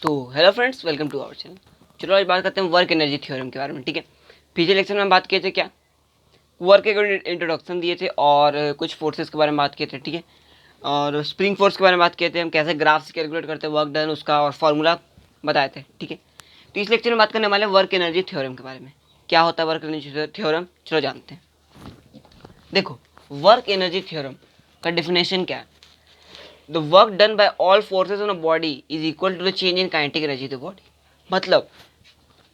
तो hello friends, welcome to our channel. चलो आज बात करते हैं वर्क एनर्जी थ्योरम के बारे में। ठीक है, पिछले लेक्चर में हम बात किए थे क्या, वर्क के इंट्रोडक्शन दिए थे और कुछ फोर्सेस के बारे में बात किए थे। ठीक है, और स्प्रिंग फोर्स के बारे में बात किए थे, हम कैसे ग्राफ से कैलकुलेट करते हैं वर्क डन उसका, और फार्मूला बताए थे। ठीक है, तो इस लेक्चर में बात करने वाले वर्क एनर्जी थ्योरम के बारे में। क्या होता है वर्क एनर्जी थ्योरम, चलो जानते हैं। देखो, वर्क एनर्जी थ्योरम का डिफिनेशन क्या है। The work done by all forces on a body is equal to the change in kinetic energy of the body. मतलब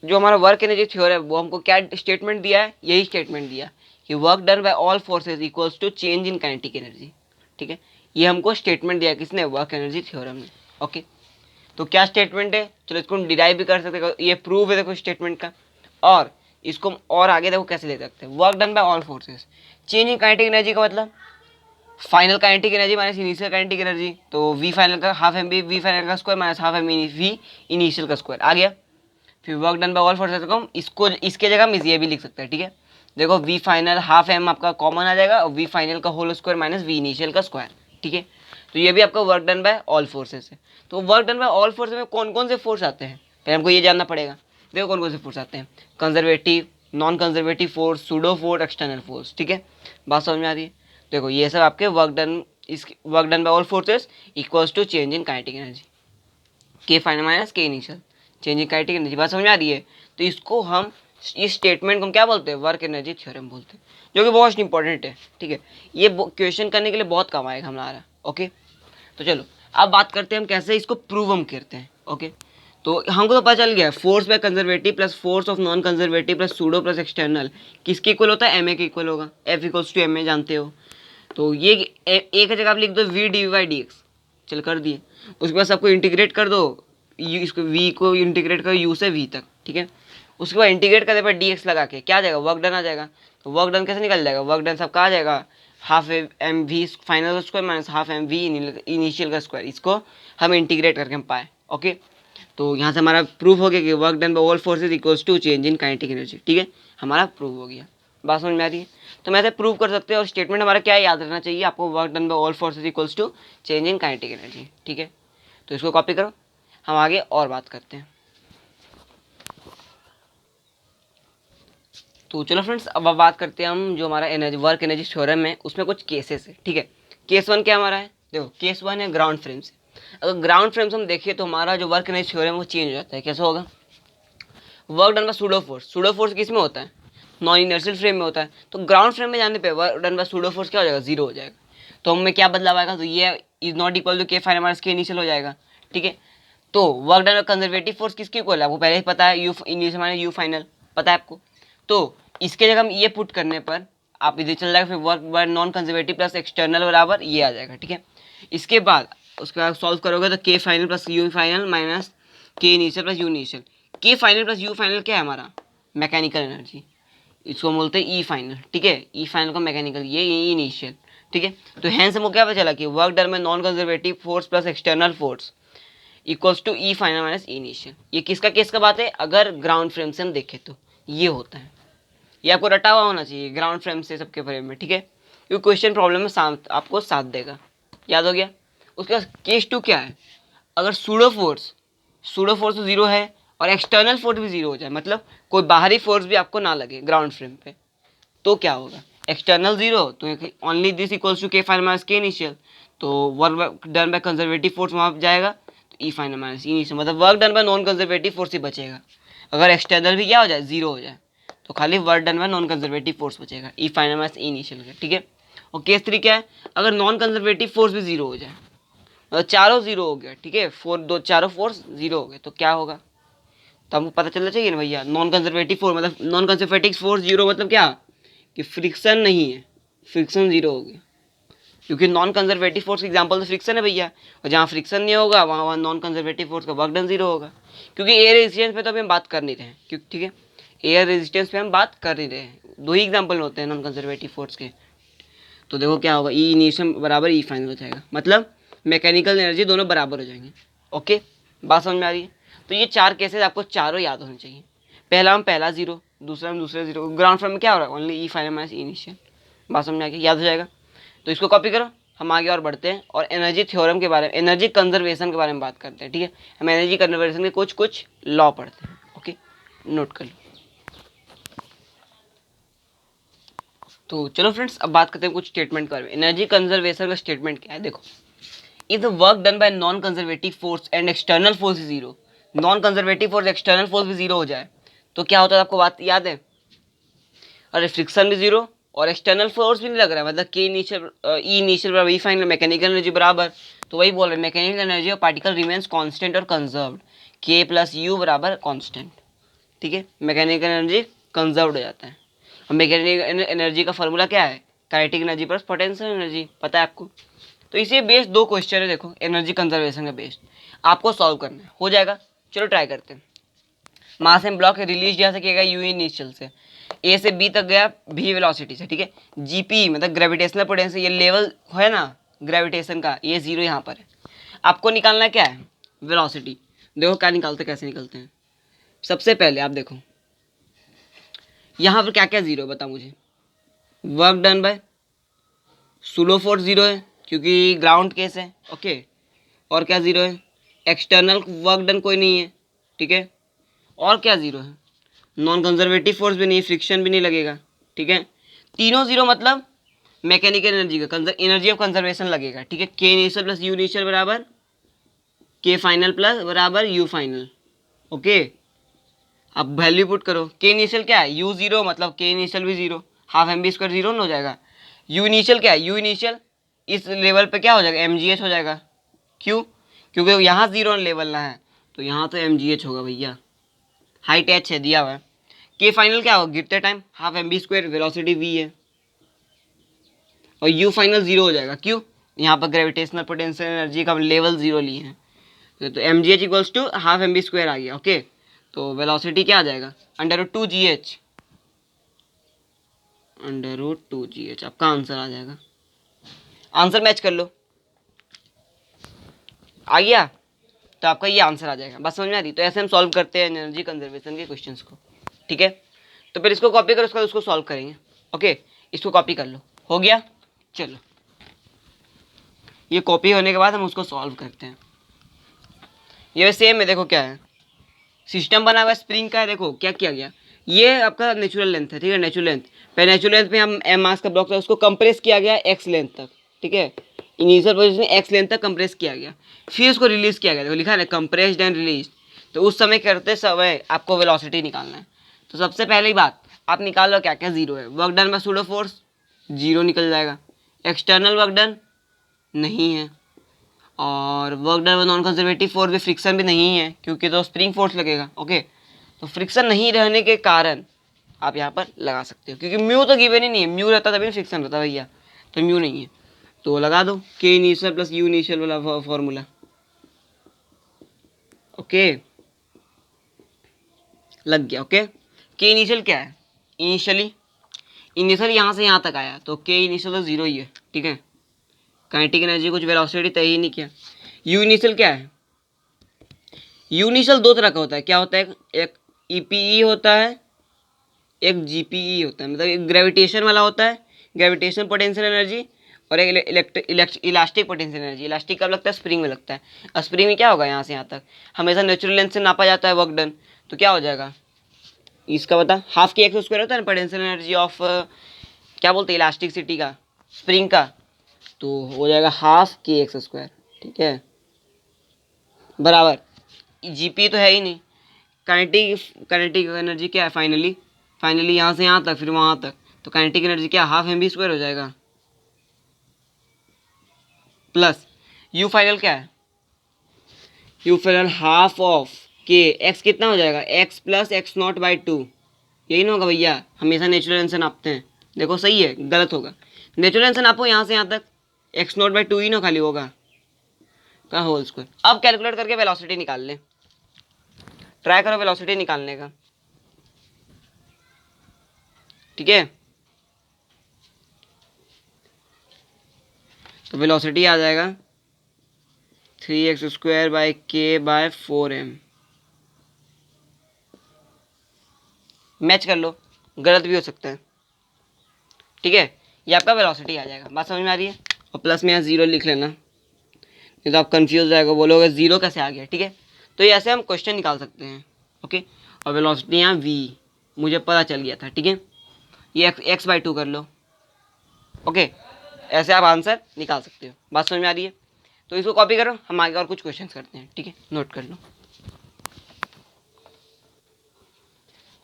जो हमारा वर्क एनर्जी थ्योरम है वो हमको क्या स्टेटमेंट दिया है, यही स्टेटमेंट दिया कि work done by all forces equals to change in kinetic energy. ठीक है, ये हमको स्टेटमेंट दिया किसने, वर्क एनर्जी थ्योरम ने। ओके, तो क्या स्टेटमेंट है, चलो इसको हम डिराइव भी कर सकते हैं, ये प्रूव है देखो स्टेटमेंट का। और इसको हम और आगे देखो कैसे ले सकते हैं। Work done by all forces, change in kinetic energy का मतलब final kinetic energy minus initial kinetic energy, तो वी फाइनल का हाफ एम वी फाइनल का square minus half M v initial का स्क्वायर आ गया। फिर work done by all forces को हम इसको इसके जगह हम ये भी लिख सकते हैं। ठीक है, देखो वी फाइनल हाफ एम आपका कॉमन आ जाएगा और वी फाइनल का whole square minus v initial का स्क्वायर। ठीक है, तो ये भी आपका work done by all forces है। तो work done by all forces में कौन कौन से फोर्स आते हैं, पहले हमको ये जानना पड़ेगा। देखो कौन कौन से फोर्स आते हैं, conservative, non conservative force, pseudo force, external force. ठीक है, बात समझ में आ रही है। देखो ये सब आपके work done by all forces equals to change in kinetic energy, K final minus K initial, change in kinetic energy. बात समझ में आ रही है। तो इसको हम, इस स्टेटमेंट को हम क्या बोलते हैं, वर्क एनर्जी थ्योरम बोलते हैं, जो कि बहुत इंपॉर्टेंट है। ठीक है, ये क्वेश्चन करने के लिए बहुत काम आएगा हमारा। ओके, तो चलो अब बात करते हैं हम कैसे इसको प्रूव हम करते हैं। ओके, तो हमको तो पता चल गया force by conservative plus force of non conservative plus pseudo plus external किसके इक्वल होता है, एम ए के इक्वल होगा। F equals to m a जानते हो। तो ये एक जगह आप लिख दो v d y d x, चल कर दिए। उसके बाद सबको इंटीग्रेट कर दो, यू इसको वी को इंटीग्रेट करो यू से वी तक। ठीक है, उसके बाद इंटीग्रेट करने पर डी एक्स लगा के क्या आ जाएगा, वर्क डन आ जाएगा। तो वर्क डन कैसे निकल जाएगा, वर्क डन सबका आ जाएगा half M v final square minus half M v initial का स्क्वायर। इसको हम इंटीग्रेट करके हम पाए। ओके, तो यहाँ से हमारा प्रूफ हो गया कि work done by all forces equals to change in kinetic energy. ठीक है, हमारा प्रूव हो गया। बात समझ में आ रही है। तो मैं ऐसे प्रूव कर सकते हैं, और स्टेटमेंट हमारा क्या याद रखना चाहिए आपको, work done by all forces equals to change in kinetic energy. ठीक है, तो इसको कॉपी करो, हम आगे और बात करते हैं। तो चलो फ्रेंड्स, अब बात करते हैं हम जो हमारा एनर्जी वर्क एनर्जी थ्योरम है उसमें कुछ केसेस है। ठीक है, केस वन क्या हमारा है, देखो केस वन है ग्राउंड फ्रेम से। अगर ग्राउंड फ्रेम से हम देखिए तो हमारा जो वर्क एनर्जी थ्योरम है वो चेंज हो जाता है। कैसे होगा, work done bye pseudo force, pseudo force किस में होता है, नॉन इनर्शियल फ्रेम में होता है। तो ग्राउंड फ्रेम में जाने पे work done bye pseudo force क्या हो जाएगा, जीरो हो जाएगा। तो हमें क्या बदलाव आएगा, तो ये is not equal to K final minus K initial हो जाएगा। ठीक है, तो work done by conservative force किसके इक्वल है, आपको पहले ही पता है, you initial minus you final पता है आपको। तो इसके जगह हम ये पुट करने पर आप इधर चल जाएगा, फिर work by non conservative plus external बराबर ये आ जाएगा। ठीक है, इसके बाद उसके बाद सॉल्व करोगे तो के final plus U final minus K initial plus U initial. के फाइनल प्लस यू फाइनल क्या है हमारा, मैकेनिकल एनर्जी, इसको बोलते हैं ई फाइनल। ठीक है, ई फाइनल को मैकेनिकल, ये ई इनिशियल। ठीक है, तो हैंस हमको क्या पता चला कि वर्क डन में non conservative force plus external force equals to E final minus E initial. ये किसका केस का बात है, अगर ग्राउंड फ्रेम से हम देखें तो ये होता है। ये आपको रटा हुआ होना चाहिए ग्राउंड फ्रेम से सबके फ्रेम में। ठीक है, क्योंकि क्वेश्चन प्रॉब्लम में आपको साथ देगा, याद हो गया। उसके बाद केस टू क्या है, अगर सूडो फोर्स तो जीरो है और एक्सटर्नल फोर्स भी जीरो हो जाए, मतलब कोई बाहरी फोर्स भी आपको ना लगे ग्राउंड फ्रेम पे, तो क्या होगा, एक्सटर्नल जीरो तो only this equals to K final minus K initial. तो work done by conservative force वहाँ जाएगा, तो E final minus E initial, मतलब work done by non conservative force ही बचेगा। अगर एक्सटर्नल भी क्या हो जाए, जीरो हो जाए, तो खाली work done by non conservative force बचेगा, ई फाइनल माइनस ई इनिशियल का। ठीक है, और केस थ्री क्या है, अगर नॉन कंजर्वेटिव फोर्स भी जीरो हो जाए, मतलब चारों जीरो हो गया। ठीक है, चारों फोर्स जीरो हो गए, तो क्या होगा, तो हमको पता चलना चाहिए ना भैया, नॉन कंजर्वेटिव फोर्स मतलब नॉन कंजर्वेटिव फोर्स जीरो मतलब क्या, कि फ्रिक्शन नहीं है, फ्रिक्शन जीरो हो गया। क्योंकि नॉन कंजर्वेटिव फोर्स का एग्जांपल तो फ्रिक्शन है भैया, और जहाँ फ्रिक्शन नहीं होगा वहाँ नॉन कंजर्वेटिव फोर्स का वर्क डन जीरो होगा। क्योंकि एयर रेजिस्टेंस पे तो अभी हम बात कर नहीं रहे हैं, क्योंकि ठीक है एयर रेजिस्टेंस पे हम बात कर नहीं रहे हैं, दो ही एग्जाम्पल होते हैं नॉन कंजर्वेटिव फोर्स के। तो देखो क्या होगा, ई इनिशियल बराबर ई फाइनल हो जाएगा, मतलब मैकेनिकल एनर्जी दोनों बराबर हो जाएंगे। ओके, बात समझ में आ रही है। तो ये चार केसेस आपको चारों याद होने चाहिए। पहला हम पहला जीरो, दूसरा हम दूसरा जीरो, ग्राउंड फ्रेम में क्या हो रहा है, only E final minus E initial. बात समझ में आ गई, याद हो जाएगा। तो इसको कॉपी करो, हम आगे और बढ़ते हैं और एनर्जी थ्योरम के बारे में, एनर्जी कंजर्वेशन के बारे में बात करते हैं। ठीक है, हम एनर्जी कंजर्वेशन के कुछ कुछ लॉ पढ़ते हैं। ओके, नोट कर लो। तो चलो फ्रेंड्स, अब बात करते हैं कुछ स्टेटमेंट के बारे में। एनर्जी कंजर्वेशन का स्टेटमेंट क्या है, देखो, if the work done by non conservative force and external force is zero, non conservative force external force भी जीरो हो जाए तो क्या होता है, आपको बात याद है? अरे फ्रिक्शन भी जीरो और एक्सटर्नल फोर्स भी नहीं लग रहा है, मतलब के इनिशियल ई इनिशियल बराबर ई फाइनल, मैकेनिकल एनर्जी बराबर, तो वही बोल रहे हैं mechanical energy of particle remains constant और कंजर्व्ड, के प्लस यू बराबर कांस्टेंट। ठीक है, मैकेनिकल एनर्जी कंजर्व्ड हो जाता है। और मैकेनिकल एनर्जी का फॉर्मूला क्या है? Kinetic energy plus potential energy, पता है आपको? तो इसी बेस्ड दो क्वेश्चन है, देखो एनर्जी कंजर्वेशन का बेस्ड आपको सॉल्व करना है, हो जाएगा। चलो ट्राई करते हैं। मास एंड ब्लॉक रिलीज यहाँ से किया गया यू इनिशियल से, ए से बी तक गया भी वेलोसिटी से। ठीक है, जीपी मतलब ग्रेविटेशनल पोटेंशियल, ये लेवल है ना ग्रेविटेशन का, ये जीरो यहाँ पर है। आपको निकालना क्या है? वेलोसिटी। देखो क्या निकालते, कैसे निकलते हैं। सबसे पहले आप देखो यहाँ पर क्या क्या जीरो है, बताओ मुझे। Work done by slow force zero है क्योंकि ग्राउंड केस है। ओके, और क्या जीरो है? एक्सटर्नल वर्क डन कोई नहीं है। ठीक है, और क्या जीरो है? नॉन कंजर्वेटिव फोर्स भी नहीं, फ्रिक्शन भी नहीं लगेगा। ठीक है, तीनों जीरो मतलब मैकेनिकल एनर्जी का एनर्जी ऑफ कंजर्वेशन लगेगा। ठीक है, के इनिशियल प्लस यू इनिशियल बराबर के फाइनल प्लस बराबर यू फाइनल। ओके, अब वैल्यू पुट करो। के इनिशियल क्या है? यू जीरो, मतलब के इनिशियल भी zero, half m B square zero हो जाएगा। यू इनिशियल क्या है? यू इनिशियल इस लेवल पे क्या हो जाएगा? एम जी एच हो जाएगा। क्यों? क्योंकि यहाँ जीरो लेवल ना है, तो यहाँ तो एम जी एच होगा भैया, हाइट एच है दिया हुआ है। के फाइनल क्या होगा? गिरते time half m B square, velocity v है। और यू फाइनल जीरो हो जाएगा, क्यों? यहाँ पर ग्रेविटेशनल पोटेंशियल एनर्जी का लेवल जीरो लिए हैं, तो m g h equals to half m B square आ गया। ओके, तो वेलोसिटी क्या आ जाएगा? Under root two g h, under root two g h आपका आंसर आ जाएगा। आंसर मैच कर लो, आ गया? तो आपका ये आंसर आ जाएगा। बस समझ में आ रही? तो ऐसे हम सॉल्व करते हैं एनर्जी कंजर्वेशन के क्वेश्चंस को। ठीक है, तो फिर इसको कॉपी करो, उसके बाद उसको सॉल्व करेंगे। ओके, इसको कॉपी कर लो, हो गया। चलो, ये कॉपी होने के बाद हम उसको सॉल्व करते हैं। ये सेम है, देखो क्या है, सिस्टम बना हुआ है स्प्रिंग का है। देखो क्या किया गया, ये आपका नेचुरल लेंथ है। ठीक है, नेचुरल लेंथ पे, नेचुरल लेंथ में हम एम मास का ब्लॉक था उसको कंप्रेस किया गया एक्स लेंथ तक। ठीक है, इनिशियल पोजीशन एक्स लेंथ तक कंप्रेस किया गया, फिर उसको रिलीज किया गया। देखो लिखा है ना, कंप्रेस्ड एंड रिलीज। तो उस समय करते समय आपको वेलोसिटी निकालना है। तो सबसे पहली बात आप निकाल लो क्या क्या जीरो है। Work done bye pseudo force zero निकल जाएगा, एक्सटर्नल वर्क डन नहीं है, और work done by non conservative force भी, फ्रिक्शन भी नहीं है क्योंकि तो स्प्रिंग फोर्स लगेगा। ओके, तो फ्रिक्शन नहीं रहने के कारण आप यहाँ पर लगा सकते हो, क्योंकि म्यू तो गिवन ही नहीं है। म्यू रहता तभी फ्रिक्शन रहता भैया, तो म्यू नहीं है, तो लगा दो के इनिशियल प्लस यू इनिशियल वाला फॉर्मूला। ओके, लग गया। ओके, के इनिशियल क्या है? इनिशियली इनिशियल यहाँ से यहाँ तक आया तो के इनिशियल तो जीरो ही है। ठीक है, काइनेटिक एनर्जी कुछ वेलोसिटी तय ही नहीं किया। यू इनिशियल क्या है? यू इनिशियल दो तरह का होता है। क्या होता है? एक ईपीई होता है, एक जीपीई होता है, मतलब एक ग्रेविटेशन वाला होता है, ग्रेविटेशन पोटेंशियल एनर्जी, और एक इलास्टिक पोटेंशियल एनर्जी। इलास्टिक कब लगता है? स्प्रिंग में लगता है। और स्प्रिंग में क्या होगा? यहाँ से यहाँ तक हमेशा नेचुरल लेंथ से नापा जाता है वर्क डन, तो क्या हो जाएगा इसका? बता, हाफ के एक्स स्क्वायर होता है ना पोटेंशियल एनर्जी ऑफ, क्या बोलते हैं, इलास्टिसिटी का, स्प्रिंग का, तो हो जाएगा हाफ के एक्स स्क्वायर। ठीक है, बराबर जीपी तो है ही नहीं। काइनेटिक एनर्जी क्या है? फाइनली यहाँ से यहाँ तक, फिर वहाँ तक, तो काइनेटिक एनर्जी क्या? हाफ एम बी स्क्वायर हो जाएगा, प्लस यू फाइनल क्या है? यू फाइनल हाफ ऑफ के एक्स, कितना हो जाएगा? X plus x not by two. यही ना होगा भैया, हमेशा नेचुरल लेंथ से नापते हैं। देखो सही है, गलत होगा। नेचुरल लेंथ से नापो यहाँ से यहाँ तक, एक्स नॉट बाई टू ही ना खाली होगा का होल स्क्वायर। अब कैलकुलेट करके वेलोसिटी निकाल लें, ट्राई करो वेलोसिटी निकालने का। ठीक है, तो वेलोसिटी आ जाएगा 3x स्क्वायर बाई के बाय 4m। मैच कर लो, गलत भी हो सकता है। ठीक है, ये आपका वेलोसिटी आ जाएगा। बात समझ में आ रही है? और प्लस में यहाँ ज़ीरो लिख लेना, नहीं तो आप कंफ्यूज हो जाएगा, बोलोगे ज़ीरो कैसे आ गया, ठीक है। तो ये ऐसे हम क्वेश्चन निकाल सकते हैं, ओके। और वेलोसिटी यहाँ v मुझे पता चल गया था, ठीक है। ये x/2 कर लो, ओके। ऐसे आप आंसर निकाल सकते हो। बात समझ में आ रही है? तो इसको कॉपी करो, हम आगे और कुछ क्वेश्चन करते हैं, ठीक है। नोट कर लो।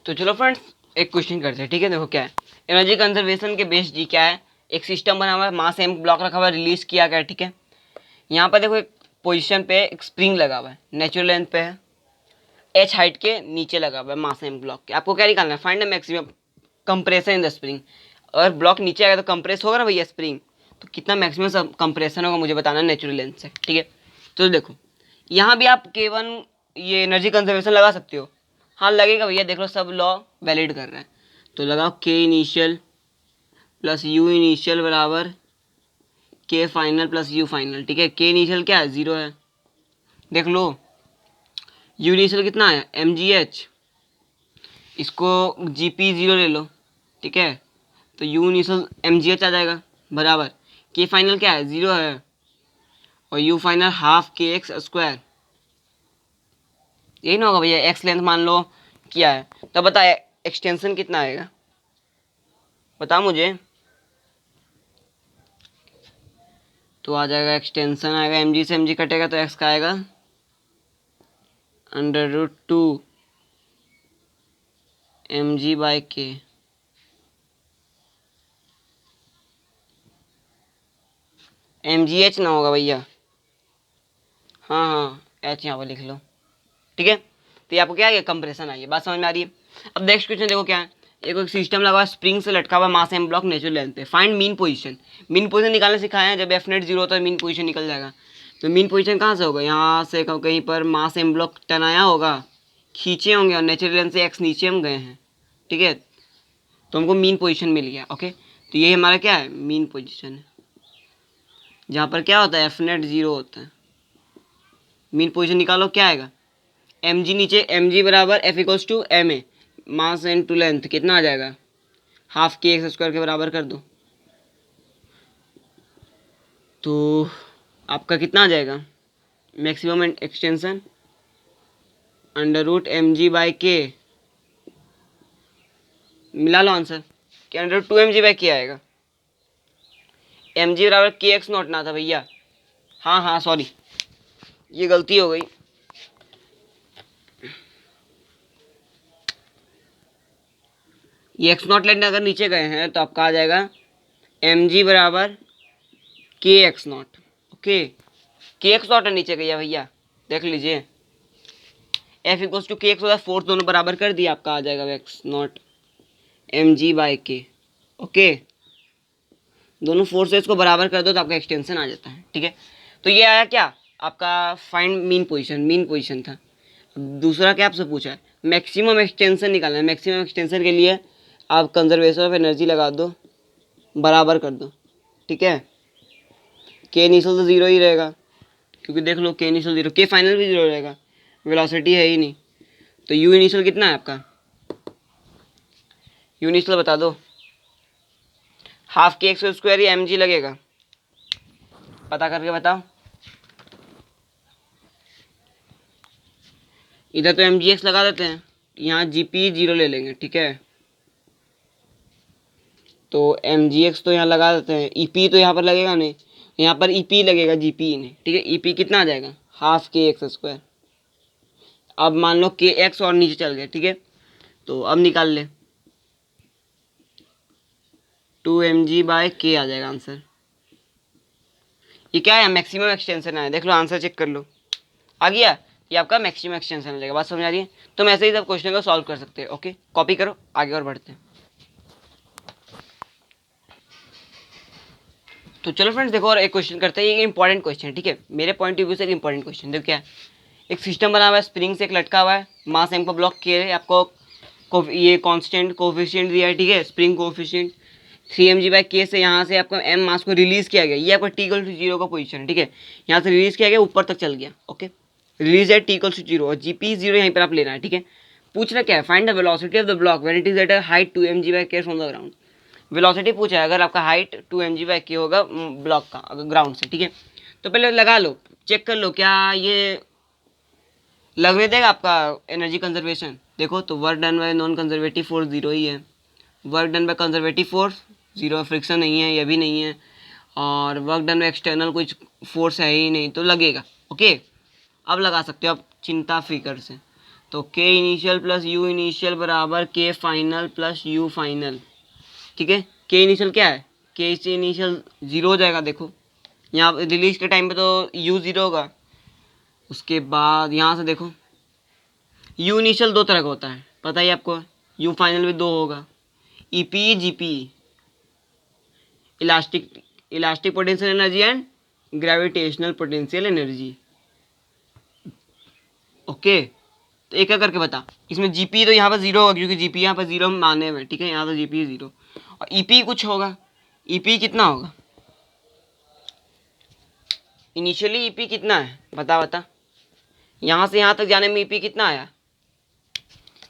तो चलो फ्रेंड्स एक क्वेश्चन करते हैं, ठीक है। देखो क्या है, एनर्जी कंजर्वेशन के बेस जी क्या है, एक सिस्टम बना हुआ है, मास m ब्लॉक रखा हुआ है, रिलीज किया गया है, ठीक है। यहाँ पर देखो एक पोजीशन पे एक स्प्रिंग लगा हुआ है, नेचुरल लेंथ पे है, h हाइट के नीचे लगा हुआ है मास m ब्लॉक के। आपको क्या निकालना है, find the maximum compression in the spring. अगर ब्लॉक नीचे आएगा तो कंप्रेस होगा ना भैया स्प्रिंग, तो कितना मैक्सिमम कंप्रेशन होगा मुझे बताना नेचुरल लेंथ से, ठीक है। तो देखो यहाँ भी आप केवल ये एनर्जी कंजर्वेशन लगा सकते हो, हाँ लगेगा भैया, देख लो सब लॉ वैलिड कर रहा है। तो लगाओ के इनिशियल प्लस यू इनिशियल बराबर के फाइनल प्लस यू फाइनल, ठीक है। के इनिशियल क्या है, ज़ीरो है, देख लो। यू इनिशियल कितना है, mgh, इसको gp ज़ीरो ले लो, ठीक है। तो यू इनिशियल mgh आ जाएगा बराबर के फाइनल क्या है, ज़ीरो है, और यू फाइनल हाफ के एक्स स्क्वायर। यही ना होगा भैया, एक्स लेंथ मान लो क्या है, तो बता एक्सटेंशन कितना आएगा, बता मुझे। तो आ जाएगा एक्सटेंशन आएगा, mg से mg कटेगा तो x का आएगा √2 mg/k। mgh ना होगा भैया, हाँ हाँ h यहाँ पर लिख लो, ठीक है। तो ये आपको क्या आ गया, कंप्रेशन आ गया। बात समझ में आ रही है? अब नेक्स्ट क्वेश्चन देखो क्या है, एक सिस्टम लगा हुआ स्प्रिंग से लटका हुआ मास m ब्लॉक नेचुरल लेंथ पे, find mean position. Mean position निकालने सिखाया है, जब एफ नेट जीरो होता है मीन पोजीशन निकल जाएगा। तो मीन पोजीशन कहाँ से होगा, यहाँ से कहीं पर मास m ब्लॉक टनाया होगा, खींचे होंगे, और नेचुरल लेंथ से x नीचे हम गए हैं, ठीक है। तो हमको मीन पोजीशन मिल गया, ओके। तो ये हमारा क्या है, मीन पोजीशन है, जहाँ पर क्या होता है, एफ नेट जीरो होता है। मीन पोजीशन निकालो, क्या आएगा, एम जी नीचे, एम जी बराबर f equals to m a, mass into length, कितना आ जाएगा, हाफ के एक्स स्क्वायर के बराबर कर दो। तो आपका कितना आ जाएगा, मैक्सिमम एक्सटेंशन √mg/k, मिला लो आंसर, कि √2mg/k आएगा। mg बराबर के एक्स नॉट ना था भैया, हाँ हाँ सॉरी, ये गलती हो गई। ये एक्स नॉट लेने अगर नीचे गए हैं तो आपका आ जाएगा mg बराबर के एक्स नॉट, ओके। के एक्स नॉट नीचे गया भैया, देख लीजिए, एफ इक्वल्स टू के एक्स होता है, फोर्स दोनों बराबर कर दिया, आपका आ जाएगा एक्स नॉट mg/k, ओके। दोनों फोर्सेस को बराबर कर दो तो आपका एक्सटेंशन आ जाता है, ठीक है। तो ये आया क्या आपका, find mean position, mean position था। दूसरा क्या आपसे पूछा है, मैक्सिमम एक्सटेंशन निकालना है। मैक्सिमम एक्सटेंशन के लिए आप कंजर्वेशन ऑफ एनर्जी लगा दो, बराबर कर दो, ठीक है। के इनिशियल तो ज़ीरो ही रहेगा, क्योंकि देख लो के इनिशियल ज़ीरो, के फाइनल भी ज़ीरो रहेगा, वेलोसिटी है ही नहीं। तो यू इनिशियल कितना है आपका, यू इनिशियल बता दो, हाफ के एक्स स्क्वायर या एम जी लगेगा, पता करके बताओ। इधर तो एम जी एक्स लगा देते हैं, यहाँ जी पी जीरो ले लेंगे, ठीक है। तो एम जी एक्स तो यहाँ लगा देते हैं, ई पी तो यहाँ पर लगेगा नहीं, यहाँ पर ई पी लगेगा, जी पी नहीं, ठीक है। ई पी कितना आ जाएगा, हाफ के एक्स स्क्वायर। अब मान लो के एक्स और नीचे चल गए, ठीक है। तो अब निकाल ले, 2mg/k आ जाएगा आंसर। ये क्या है, मैक्सिमम एक्सटेंशन है, देख लो आंसर चेक कर लो, आ गया, ये आपका मैक्सिमम एक्सटेंशन आ जाएगा। बात समझ आ रही है? तुम ऐसे ही सब क्वेश्चन को सॉल्व कर सकते हो, ओके। कॉपी करो, आगे और बढ़ते हैं। तो चलो फ्रेंड्स देखो और एक क्वेश्चन करते हैं, ये इंपॉर्टेंट क्वेश्चन है, ठीक है। मेरे पॉइंट ऑफ व्यू से एक इंपॉर्टेंट क्वेश्चन, देखो क्या है, एक सिस्टम बना हुआ है, स्प्रिंग से एक लटका हुआ है, मास एम को ब्लॉक किया है, आपको ये कांस्टेंट कोफिशिएंट दिया है, ठीक है, स्प्रिंग कोफिशिएंट 3mg/k से यहाँ से आपका m मास को रिलीज किया गया, ये आपका t इक्वल टू जीरो का पोजीशन है, ठीक है। यहाँ से रिलीज किया गया, ऊपर तक चल गया, ओके। रिलीज है t इक्वल टू जीरो, और gp जीरो यहीं पर आप लेना है, ठीक है। पूछना क्या है, find the velocity of the block when it is at a height 2mg/k from the ground. Velocity पूछा है, अगर आपका हाइट 2 mg/k होगा ब्लॉक का, अगर ग्राउंड से, ठीक है। तो पहले लगा लो, चेक कर लो क्या ये लगने देगा आपका एनर्जी कंजर्वेशन। देखो तो work done by non conservative force 0 ही है, work done by conservative force 0, friction नहीं है, ये भी नहीं है, और वर्क डन बाय एक्सटर्नल कुछ फोर्स है ही नहीं, तो लगेगा। ओके, अब लगा सकते हो आप चिंता फिकर से। तो के इनिशियल प्लस यू इनिशियल बराबर के फाइनल प्लस यू फाइनल, ठीक है। के इनिशियल क्या है, के इनिशियल 0 हो जाएगा। देखो यहाँ रिलीज के टाइम पे तो यू 0 होगा, उसके बाद यहाँ से देखो यू इनिशियल 2 तरह का होता है, पता ही आपको, यू फाइनल भी 2 होगा। EP GP, elastic elastic potential energy and gravitational potential energy. Okay, तो एक एक करके बता। इसमें जीपी तो यहाँ पर 0 होगा क्योंकि जीपी यहाँ पर 0 माने हुए, ठीक है, यहाँ तो जीपी 0, और ईपी कुछ होगा। ईपी कितना होगा, इनिशियली ईपी कितना है, बता। यहाँ से यहाँ तक जाने में ईपी कितना आया,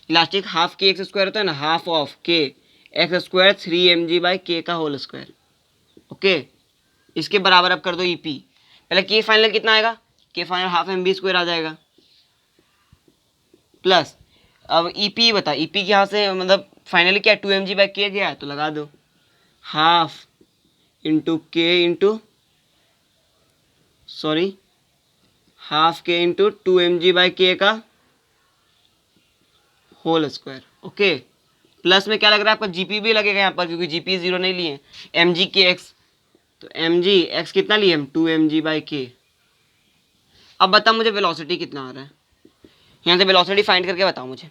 इलास्टिक हाफ के एक्स स्क्वायर होता है ना, हाफ ऑफ के एक्स स्क्वायर 3 mg/k का होल स्क्वायर। ओके, इसके बराबर अब कर दो ईपी। पहले के फाइनल कितना आएगा, के फाइनल हाफ mv² आ जाएगा, प्लस अब ईपी बता, ईपी यहाँ से मतलब फाइनली क्या 2 mg/k गया है, तो लगा दो हाफ इंटू के इंटू सॉरी हाफ के इंटू 2 mg/k का होल स्क्वायर। ओके, प्लस में क्या लग रहा है आपका जीपी भी लगेगा यहाँ पर, क्योंकि जीपी 0 नहीं लिए, mg के एक्स, तो mg x कितना लिए हम 2 mg/k। अब बता मुझे वेलोसिटी कितना आ रहा है, यहाँ से वेलोसिटी फाइंड करके बताओ मुझे,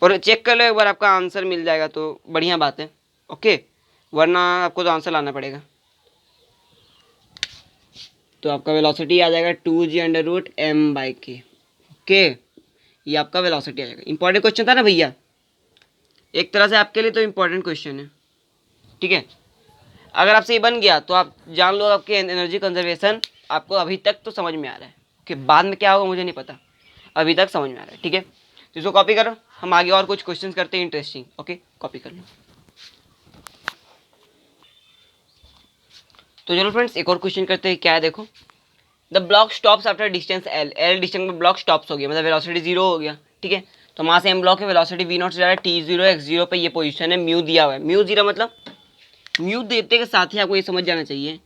और चेक कर लो एक बार, आपका आंसर मिल जाएगा तो बढ़िया बात है। ओके, वरना आपको तो आंसर लाना पड़ेगा। तो आपका वेलोसिटी आ जाएगा 2g√m/k। ओके, ये आपका वेलोसिटी आ जाएगा। इंपॉर्टेंट क्वेश्चन था ना भैया, एक तरह से आपके लिए तो इंपॉर्टेंट क्वेश्चन है, ठीक है। अगर आपसे ये बन गया तो आप जान लो आपके एनर्जी कंजर्वेशन आपको अभी तक तो समझ में आ रहा है, कि बाद में क्या होगा मुझे नहीं पता, अभी तक समझ में आ रहा है, ठीक है। तो इसको कॉपी करो, हम आगे और कुछ क्वेश्चन करते हैं इंटरेस्टिंग। ओके, कॉपी कर लो। तो चलो फ्रेंड्स, एक और क्वेश्चन करते हैं, क्या है देखो, the block stops after distance L distance में ब्लॉक स्टॉप्स हो गया, मतलब वेलोसिटी 0 हो गया, ठीक है। तो वहाँ से एम ब्लॉक है, वेलोसिटी v0 से जा रहा है t0 x0 पे, ये पोजीशन है, म्यू दिया हुआ है। म्यू 0 मतलब म्यू देते के साथ ही आपको ये समझ जाना चाहिए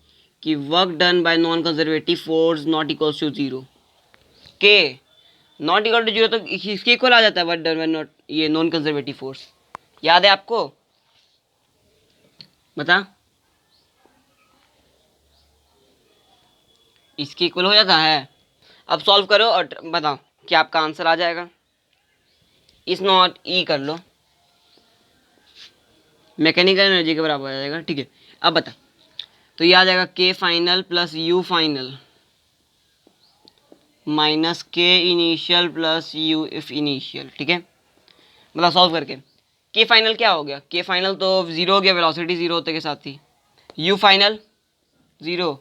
कि work done by non conservative force not equals to 0। K not equal to 0 तो इसके इक्वल आ जाता है वर्क डन बाय नॉट ये नॉन कंजर्वेटिव फोर्स, याद है आपको, बता, इसके इक्वल हो जाता है। अब सॉल्व करो और बताओ क्या आपका आंसर आ जाएगा। इस नॉट ई कर लो, मैकेनिकल एनर्जी के बराबर आ जाएगा, ठीक है। अब बता, तो ये आ जाएगा K final plus U final minus K initial plus U if initial, ठीक है। मतलब सॉल्व करके के फाइनल क्या हो गया, के फाइनल तो 0 हो गया, वेलोसिटी 0 होते के साथ ही, यू फाइनल 0,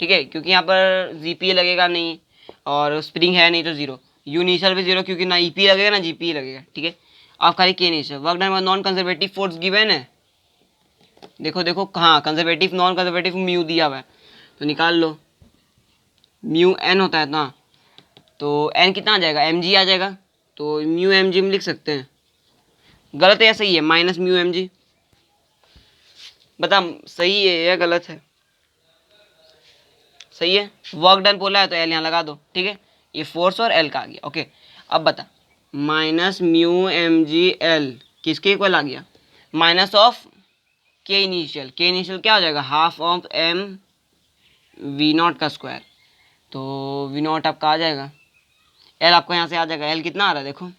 ठीक है, क्योंकि यहाँ पर जीपी लगेगा नहीं और स्प्रिंग है नहीं, तो 0, यू इनिशियल भी 0 क्योंकि ना ईपी लगेगा ना जीपी लगेगा, ठीक है। आप खाली के initial, work done by non conservative force given है, देखो कहाँ कंजर्वेटिव नॉन कंजर्वेटिव म्यू दिया हुआ है, तो निकाल लो, म्यू एन होता है ना, तो एन कितना आ जाएगा, एम जी आ जाएगा, तो म्यू एम जी में लिख सकते हैं, गलत है या सही है, माइनस म्यू एम जी, बता सही है या गलत है, सही है। वर्क डन बोला है तो एल यहाँ लगा दो, ठीक है, ये फोर्स और एल का आ गया। ओके, अब बता minus mu m g l किसके इक्वल आ गया, minus of K initial, K initial क्या हो जाएगा, half of m v not का स्क्वायर, तो वी नॉट आपका आ जाएगा, एल आपको यहाँ से आ जाएगा, एल कितना आ रहा है देखो,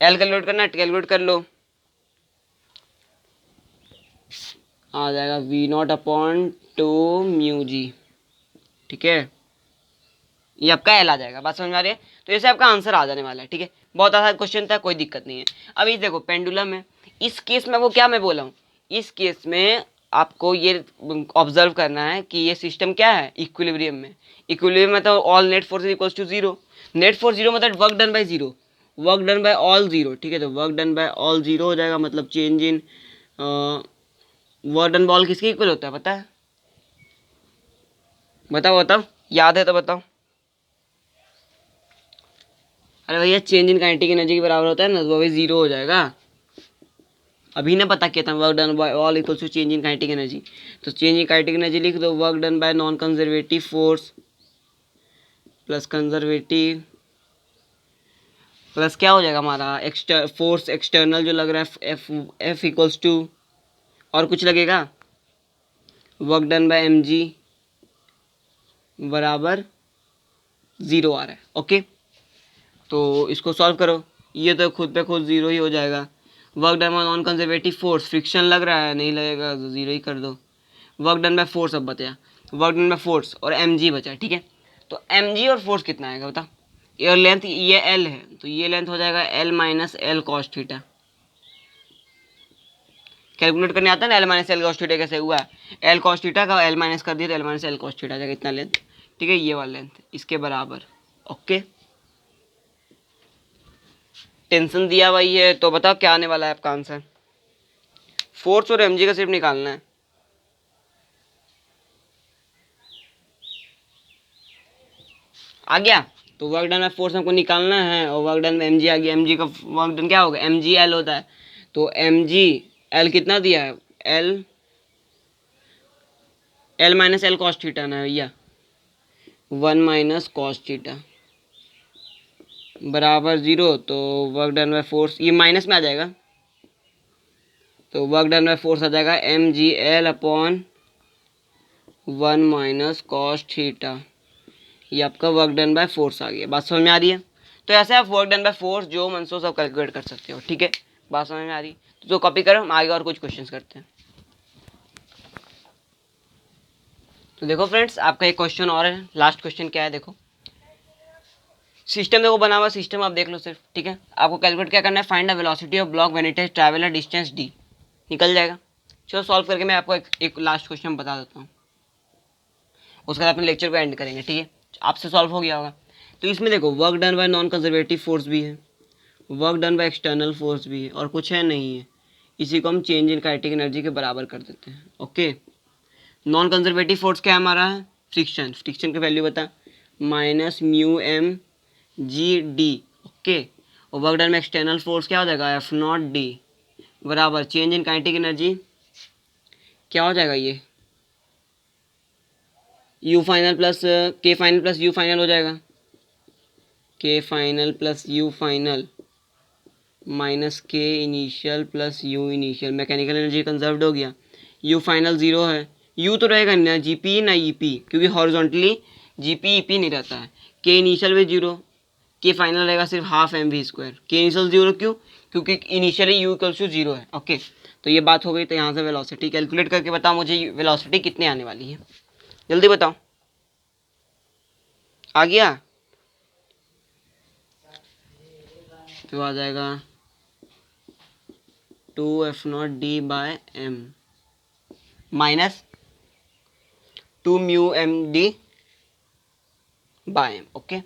एल कैलकुलेट करना है, कैलकुलेट कर लो, आ जाएगा we not upon 2 mu G, ठीक है, ये आपका एल आ जाएगा, बात समझ में आ रही है। तो ऐसे आपका आंसर आ जाने वाला है, ठीक है, बहुत आसान क्वेश्चन था, कोई दिक्कत नहीं है। अब ये देखो पेंडुलम है, इस केस में आपको क्या मैं बोला हूँ, इस केस में आपको ये ऑब्जर्व करना है कि ये सिस्टम क्या है, इक्विलिब्रियम में। इक्विलिब्रियम मतलब all net force equals to 0, net force 0 मतलब work done by 0, work done by all zero, ठीक है। तो work done by all zero हो जाएगा, मतलब change in work done by all किसके इक्वल होता है पता है? बताओ बताओ, याद है तो बताओ। अरे भैया चेंज इन काइनेटिक एनर्जी के बराबर होता है ना, तो वही जीरो हो जाएगा। अभी ने पता किया था work done by all equals to change in kinetic energy. तो चेंज इन काइनेटिक एनर्जी लिख दो, work done by non conservative force plus conservative plus क्या हो जाएगा हमारा फोर्स एक्सटर्नल जो लग रहा है एफ एफ इक्वल्स टू, और कुछ लगेगा, work done by m g बराबर ज़ीरो आ रहा है। ओके, तो इसको सॉल्व करो, ये तो खुद पे खुद ज़ीरो ही हो जाएगा। Work done by non conservative force, friction लग रहा है, नहीं लगेगा तो ज़ीरो ही कर दो। वर्क डन बाय फोर्स अब बचा, वर्क डन बाय फोर्स और एम जी बचा, ठीक है। तो एम जी और फोर्स कितना आएगा बता, और लेंथ ये एल है, तो ये लेंथ हो जाएगा L minus l cos theta. Calculate करने आता है ना, L minus l cos theta कैसे हुआ, एल कॉस थीटा का एल माइनस कर दिया तो L minus l cos theta जाएगा, इतना लेंथ, ठीक है, ये वाला लेंथ इसके बराबर। ओके, टेंशन दिया भाई है, तो बताओ क्या आने वाला है आपका आंसर। फोर्स और एमजी का सिर्फ निकालना है। आ गया, तो वर्क डन में फोर्स हमको निकालना है, और वर्क डन में एमजी आ गया। एमजी का वर्क डन क्या होगा, एमजी एल होता है, तो एमजी एल कितना दिया है, l l minus l cos theta ना भैया, 1 - cos थीटा बराबर ज़ीरो। तो वर्क डन बाय फोर्स ये माइनस में आ जाएगा, तो वर्क डन बाय फोर्स आ जाएगा m g l upon 1 - cos theta. ये आपका वर्क डन बाय फोर्स आ गया। बात समझ में आ रही है? तो ऐसे आप वर्क डन बाय फोर्स जो मन सो सब कैलकुलेट कर सकते हो, ठीक है। बात समझ में आ रही, तो कॉपी करो, हम आगे और कुछ क्वेश्चंस करते हैं। तो देखो फ्रेंड्स, आपका एक क्वेश्चन और है, लास्ट क्वेश्चन क्या है देखो। सिस्टम देखो बना हुआ सिस्टम आप देख लो सिर्फ, ठीक है। आपको कैलकुलेट क्या करना है, find the velocity of block when it is travel a distance D, निकल जाएगा। चलो सॉल्व करके मैं आपको एक लास्ट क्वेश्चन बता देता हूँ, उसके बाद अपने लेक्चर को एंड करेंगे, ठीक है। आपसे सॉल्व हो गया होगा। तो इसमें देखो work done by non conservative force भी है, work done by external force भी है, और कुछ है नहीं है। इसी को हम चेंज इन काइनेटिक एनर्जी के बराबर कर देते हैं। ओके, नॉन कंजर्वेटिव फोर्स क्या हमारा है, फ्रिक्शन, फ्रिक्शन की वैल्यू बता, -μm जी डी। ओके, और वर्क डन में एक्सटर्नल फोर्स क्या हो जाएगा, F0 D बराबर चेंज इन काइनेटिक एनर्जी क्या हो जाएगा, ये U final plus K final plus U final हो जाएगा, K final plus U final minus K initial plus U initial, mechanical energy conserved हो गया। यू फाइनल ज़ीरो है, यू तो रहेगा ना जीपी ना ईपी, क्योंकि हॉरिजॉन्टली जीपी ईपी नहीं रहता है। के इनिशियल भी जीरो, के फाइनल रहेगा सिर्फ half M V square. K initial zero क्यों, क्योंकि initially U equals to zero है। ओके, तो ये बात हो गई। तो यहाँ से वेलोसिटी कैलकुलेट करके बताओ मुझे, वेलोसिटी कितने आने वाली है, जल्दी बताओ। आ गया, तो आ जाएगा 2F0D/m minus 2μmD/m। Okay,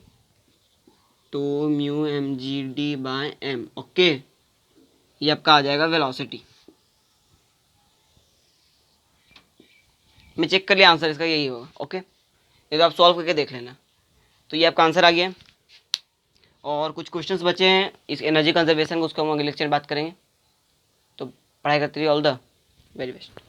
2μmGD/m। Okay, ये आपका आ जाएगा वेलोसिटी। मैं चेक कर लिया आंसर इसका, यही होगा। ओके, ये तो आप सॉल्व करके देख लेना। तो ये आपका आंसर आ गया, और कुछ क्वेश्चंस बचे हैं इस एनर्जी कंजर्वेशन को, उसको हम अगले लेक्चर में बात करेंगे। तो पढ़ाई करते रहिए, ऑल द वेरी बेस्ट।